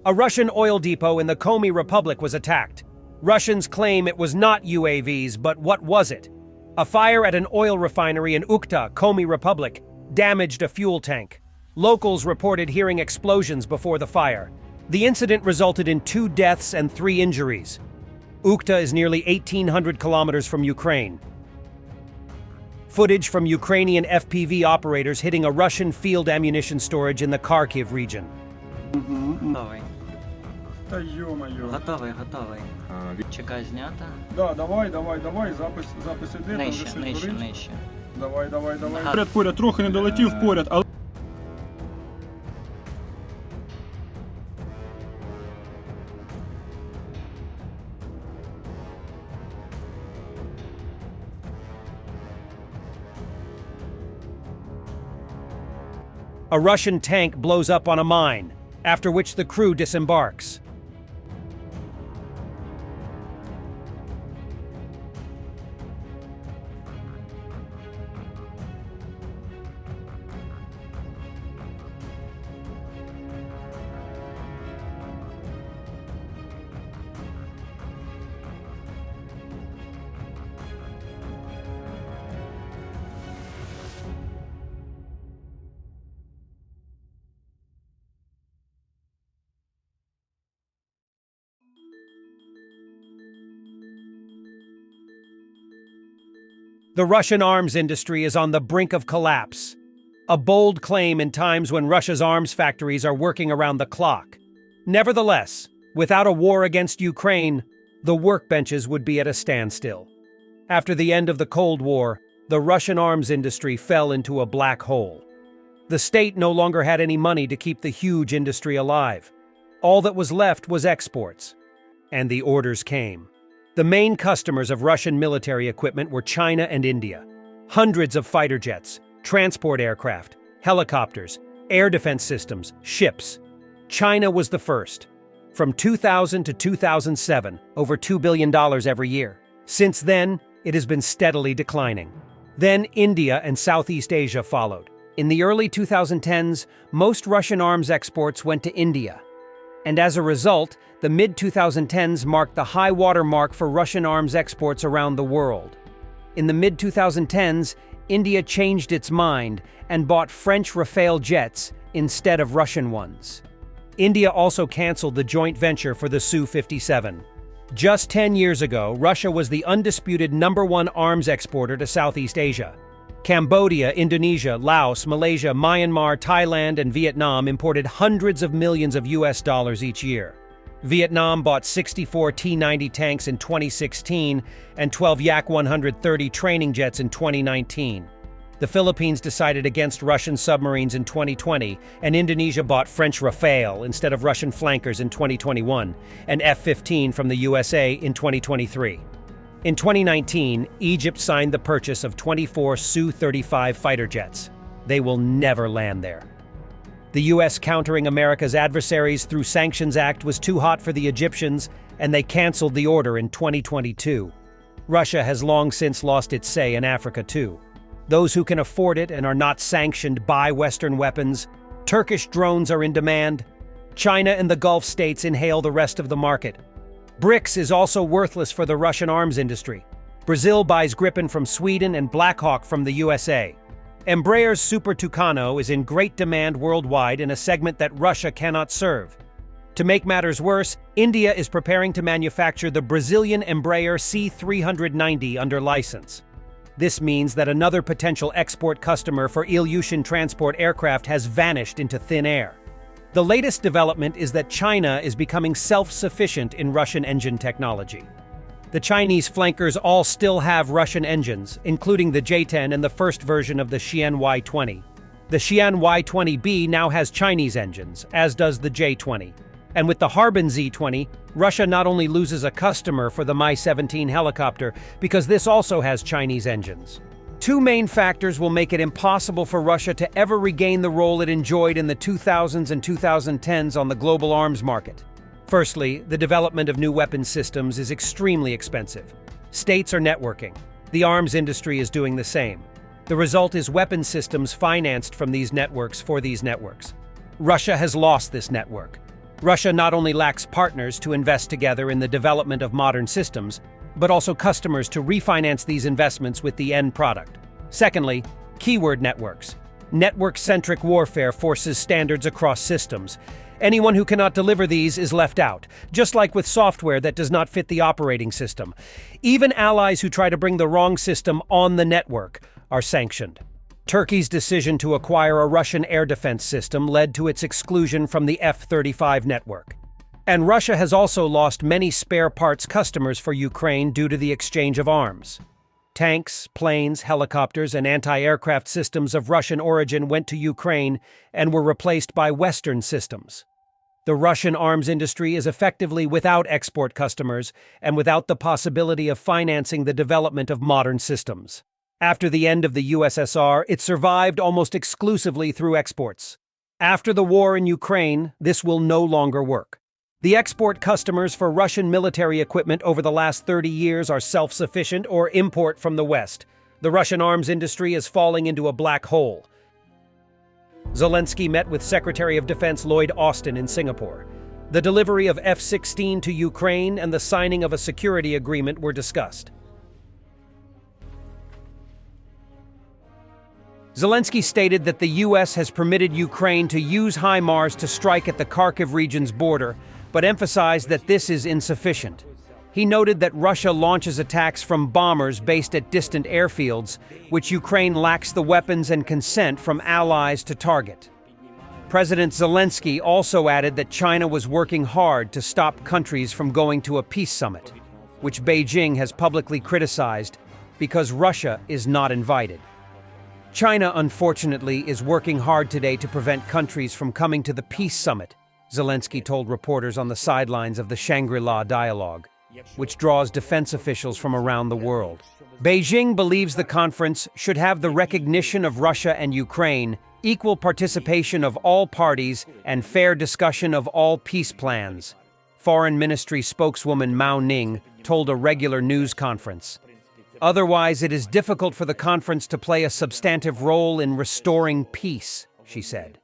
A Russian oil depot in the Komi Republic was attacked. Russians claim it was not UAVs, but what was it? A fire at an oil refinery in Ukhta, Komi Republic, damaged a fuel tank. Locals reported hearing explosions before the fire. The incident resulted in 2 deaths and 3 injuries. Ukhta is nearly 1,800 kilometers from Ukraine. Footage from Ukrainian FPV operators hitting a Russian field ammunition storage in the Kharkiv region. Готовий. Та ё-моё. Готовий. Чекай знято. Да, давай, запис іде, там вже щось горить. Нижче. Давай. Ага. Поряд, трохи не долетів поряд, але... A Russian tank blows up on a mine, after which the crew disembarks. The Russian arms industry is on the brink of collapse. A bold claim in times when Russia's arms factories are working around the clock. Nevertheless, without a war against Ukraine, the workbenches would be at a standstill. After the end of the Cold War, the Russian arms industry fell into a black hole. The state no longer had any money to keep the huge industry alive. All that was left was exports. And the orders came. The main customers of Russian military equipment were China and India. Hundreds of fighter jets, transport aircraft, helicopters, air defense systems, ships. China was the first. From 2000 to 2007, over $2 billion every year. Since then, it has been steadily declining. Then India and Southeast Asia followed. In the early 2010s, most Russian arms exports went to India. And as a result, the mid-2010s marked the high water mark for Russian arms exports around the world. In the mid-2010s, India changed its mind and bought French Rafale jets instead of Russian ones. India also canceled the joint venture for the Su-57. Just 10 years ago, Russia was the undisputed #1 arms exporter to Southeast Asia. Cambodia, Indonesia, Laos, Malaysia, Myanmar, Thailand, and Vietnam imported hundreds of millions of US dollars each year. Vietnam bought 64 T-90 tanks in 2016 and 12 Yak-130 training jets in 2019. The Philippines decided against Russian submarines in 2020, and Indonesia bought French Rafale instead of Russian flankers in 2021, and F-15 from the USA in 2023. In 2019, Egypt signed the purchase of 24 Su-35 fighter jets. They will never land there. The U.S. countering America's adversaries through Sanctions Act was too hot for the Egyptians, and they canceled the order in 2022. Russia has long since lost its say in Africa too. Those who can afford it and are not sanctioned buy Western weapons. Turkish drones are in demand. China and the Gulf states inhale the rest of the market. BRICS is also worthless for the Russian arms industry. Brazil buys Gripen from Sweden and Black Hawk from the USA. Embraer's Super Tucano is in great demand worldwide in a segment that Russia cannot serve. To make matters worse, India is preparing to manufacture the Brazilian Embraer C390 under license. This means that another potential export customer for Ilyushin transport aircraft has vanished into thin air. The latest development is that China is becoming self-sufficient in Russian engine technology. The Chinese flankers all still have Russian engines, including the J-10 and the first version of the Xi'an Y-20. The Xi'an Y-20B now has Chinese engines, as does the J-20. And with the Harbin Z-20, Russia not only loses a customer for the Mi-17 helicopter, because this also has Chinese engines. Two main factors will make it impossible for Russia to ever regain the role it enjoyed in the 2000s and 2010s on the global arms market. Firstly, the development of new weapons systems is extremely expensive. States are networking. The arms industry is doing the same. The result is weapons systems financed from these networks for these networks. Russia has lost this network. Russia not only lacks partners to invest together in the development of modern systems, but also customers to refinance these investments with the end product. Secondly, keyword networks. Network-centric warfare forces standards across systems. Anyone who cannot deliver these is left out, just like with software that does not fit the operating system. Even allies who try to bring the wrong system on the network are sanctioned. Turkey's decision to acquire a Russian air defense system led to its exclusion from the F-35 network. And Russia has also lost many spare parts customers for Ukraine due to the exchange of arms. Tanks, planes, helicopters, and anti-aircraft systems of Russian origin went to Ukraine and were replaced by Western systems. The Russian arms industry is effectively without export customers and without the possibility of financing the development of modern systems. After the end of the USSR, it survived almost exclusively through exports. After the war in Ukraine, this will no longer work. The export customers for Russian military equipment over the last 30 years are self-sufficient or import from the West. The Russian arms industry is falling into a black hole. Zelensky met with Secretary of Defense Lloyd Austin in Singapore. The delivery of F-16 to Ukraine and the signing of a security agreement were discussed. Zelensky stated that the U.S. has permitted Ukraine to use HIMARS to strike at the Kharkiv region's border, but emphasized that this is insufficient. He noted that Russia launches attacks from bombers based at distant airfields, which Ukraine lacks the weapons and consent from allies to target. President Zelensky also added that China was working hard to stop countries from going to a peace summit, which Beijing has publicly criticized because Russia is not invited. China, unfortunately, is working hard today to prevent countries from coming to the peace summit, Zelensky told reporters on the sidelines of the Shangri-La dialogue, which draws defense officials from around the world. Beijing believes the conference should have the recognition of Russia and Ukraine, equal participation of all parties, and fair discussion of all peace plans, Foreign Ministry spokeswoman Mao Ning told a regular news conference. Otherwise, it is difficult for the conference to play a substantive role in restoring peace, she said.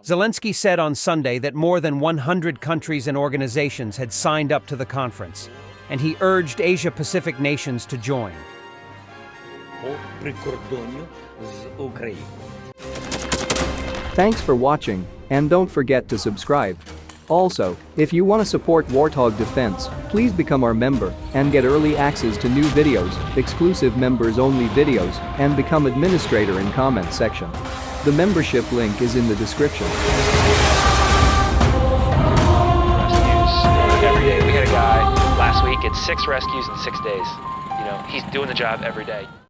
Zelensky said on Sunday that more than 100 countries and organizations had signed up to the conference, and he urged Asia-Pacific nations to join. Thanks for watching, and don't forget to subscribe. Also, if you want to support Warthog Defense, please become our member and get early access to new videos, exclusive members-only videos, and become administrator in comment section. The membership link is in the description. Rescues every day. We had a guy last week, it's 6 rescues in 6 days. You know, he's doing the job every day.